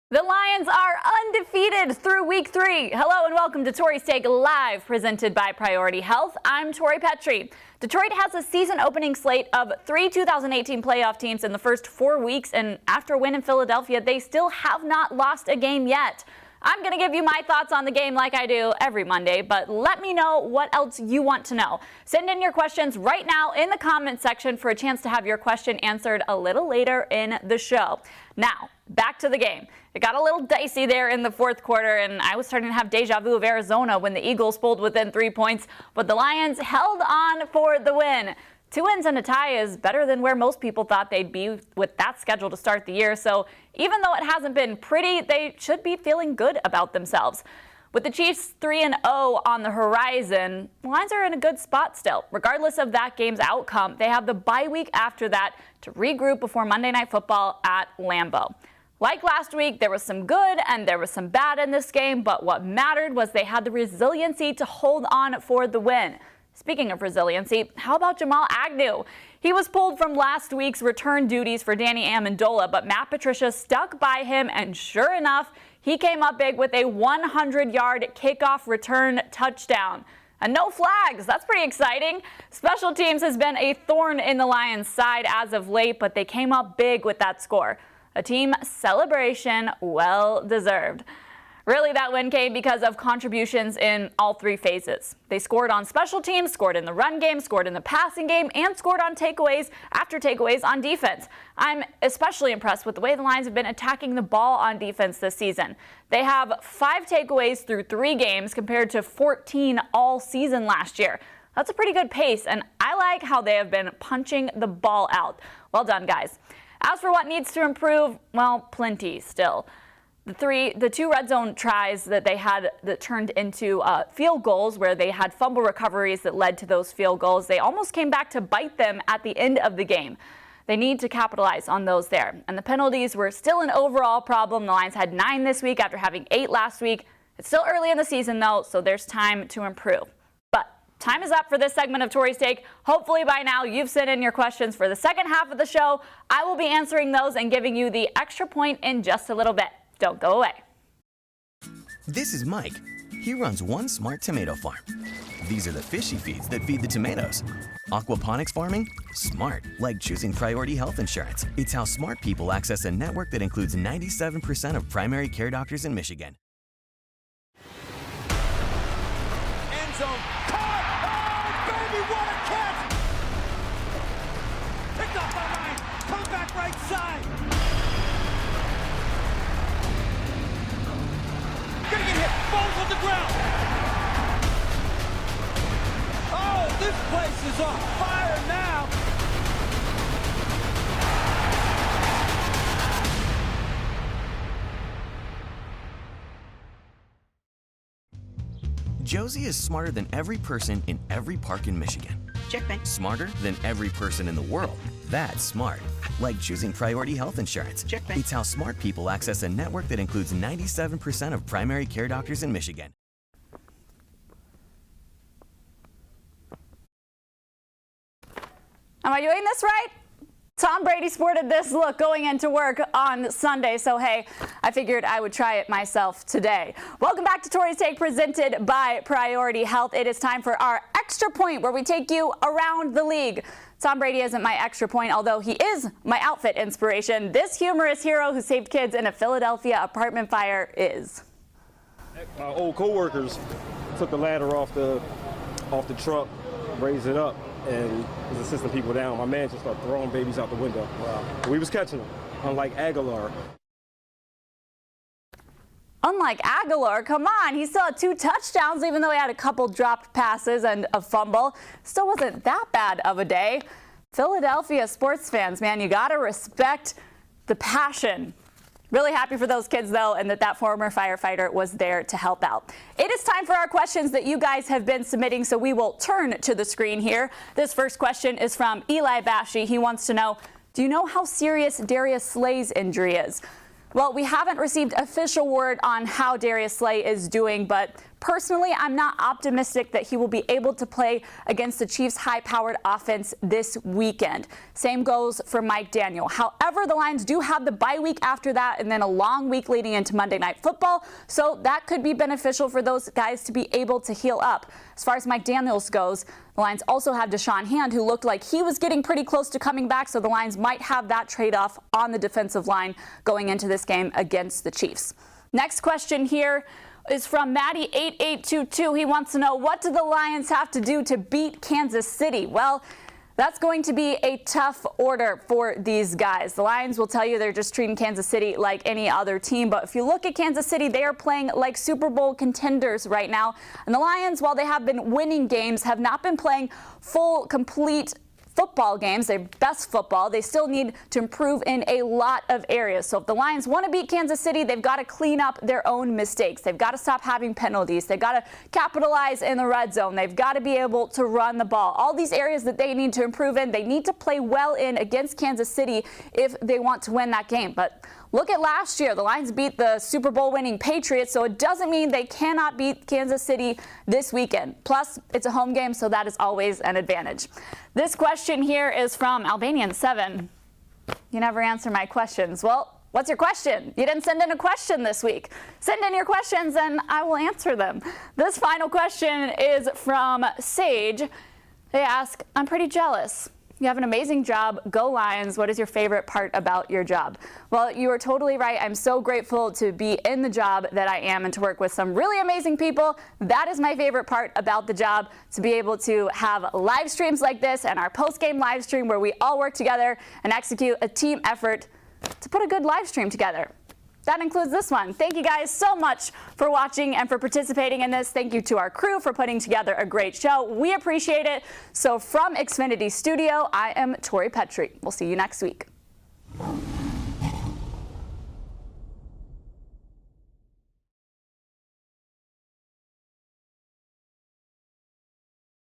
The Lions are undefeated through week 3. Hello and welcome to Tori's Take Live, presented by Priority Health. I'm Tori Petrie. Detroit has a season opening slate of 3 2018 playoff teams in the first 4 weeks, and after a win in Philadelphia, they still have not lost a game yet. I'm going to give you my thoughts on the game like I do every Monday, but let me know what else you want to know. Send in your questions right now in the comment section for a chance to have your question answered a little later in the show. Now, back to the game. It got a little dicey there in the fourth quarter, and I was starting to have deja vu of Arizona when the Eagles pulled within 3 points, but the Lions held on for the win. 2 wins and a tie is better than where most people thought they'd be with that schedule to start the year, so even though it hasn't been pretty, they should be feeling good about themselves. With the Chiefs 3-0 on the horizon, the Lions are in a good spot still. Regardless of that game's outcome, they have the bye week after that to regroup before Monday Night Football at Lambeau. Like last week, there was some good and there was some bad in this game, but what mattered was they had the resiliency to hold on for the win. Speaking of resiliency, how about Jamal Agnew? He was pulled from last week's return duties for Danny Amendola, but Matt Patricia stuck by him, and sure enough, he came up big with a 100-yard kickoff return touchdown. And no flags. That's pretty exciting. Special teams has been a thorn in the Lions' side as of late, but they came up big with that score. A team celebration well deserved. Really, that win came because of contributions in all 3 phases. They scored on special teams, scored in the run game, scored in the passing game, and scored on takeaways after takeaways on defense. I'm especially impressed with the way the Lions have been attacking the ball on defense this season. They have 5 takeaways through 3 games compared to 14 all season last year. That's a pretty good pace, and I like how they have been punching the ball out. Well done, guys. As for what needs to improve, well, plenty still. The 2 red zone tries that they had that turned into field goals, where they had fumble recoveries that led to those field goals, they almost came back to bite them at the end of the game. They need to capitalize on those there. And the penalties were still an overall problem. The Lions had 9 this week after having 8 last week. It's still early in the season, though, so there's time to improve. But time is up for this segment of Tori's Take. Hopefully by now you've sent in your questions for the second half of the show. I will be answering those and giving you the extra point in just a little bit. Don't go away. This is Mike. He runs one smart tomato farm. These are the fishy feeds that feed the tomatoes. Aquaponics farming? Smart, like choosing Priority Health Insurance. It's how smart people access a network that includes 97% of primary care doctors in Michigan. End zone. Caught! Oh, baby, what a catch! Picked up by Ryan. Come back right side. Gonna get hit. Falls on the ground. Oh, this place is on fire now. Josie is smarter than every person in every park in Michigan. Check bank. Smarter than every person in the world. That's smart. Like choosing Priority Health Insurance. Check bank. It's how smart people access a network that includes 97% of primary care doctors in Michigan. Am I doing this right? Tom Brady sported this look going into work on Sunday, so hey, I figured I would try it myself today. Welcome back to Tori's Take, presented by Priority Health. It is time for our extra point, where we take you around the league. Tom Brady isn't my extra point, although he is my outfit inspiration. This humorous hero who saved kids in a Philadelphia apartment fire is. My old co-workers took the ladder off the truck, raised it up, and was assisting people down. My man just started throwing babies out the window. Wow. We was catching them, unlike Aguilar. Unlike Aguilar, come on, he still had 2 touchdowns, even though he had a couple dropped passes and a fumble. Still wasn't that bad of a day. Philadelphia sports fans, man, you gotta respect the passion. Really happy for those kids, though, and that former firefighter was there to help out. It is time for our questions that you guys have been submitting, so we will turn to the screen here. This first question is from Eli Bashi. He wants to know, do you know how serious Darius Slay's injury is? Well, we haven't received official word on how Darius Slay is doing, but Personally, I'm not optimistic that he will be able to play against the Chiefs' high-powered offense this weekend. Same goes for Mike Daniel. However, the Lions do have the bye week after that and then a long week leading into Monday Night Football, so that could be beneficial for those guys to be able to heal up. As far as Mike Daniels goes, the Lions also have Deshaun Hand, who looked like he was getting pretty close to coming back, so the Lions might have that trade-off on the defensive line going into this game against the Chiefs. Next question here is from Maddie8822. He wants to know, what do the Lions have to do to beat Kansas City? Well, that's going to be a tough order for these guys. The Lions will tell you they're just treating Kansas City like any other team. But if you look at Kansas City, they are playing like Super Bowl contenders right now. And the Lions, while they have been winning games, have not been playing full, complete football games, their best football. They still need to improve in a lot of areas. So if the Lions want to beat Kansas City, they've got to clean up their own mistakes. They've got to stop having penalties. They've got to capitalize in the red zone. They've got to be able to run the ball. All these areas that they need to improve in, they need to play well in against Kansas City if they want to win that game. But look at last year. The Lions beat the Super Bowl winning Patriots, so it doesn't mean they cannot beat Kansas City this weekend. Plus, it's a home game, so that is always an advantage. This question here is from Albanian7. You never answer my questions. Well, what's your question? You didn't send in a question this week. Send in your questions and I will answer them. This final question is from Sage. They ask, I'm pretty jealous. You have an amazing job. Go Lions. What is your favorite part about your job? Well, you are totally right. I'm so grateful to be in the job that I am and to work with some really amazing people. That is my favorite part about the job, to be able to have live streams like this and our post-game live stream where we all work together and execute a team effort to put a good live stream together. That includes this one. Thank you guys so much for watching and for participating in this. Thank you to our crew for putting together a great show. We appreciate it. So from Xfinity Studio, I am Tori Petrie. We'll see you next week.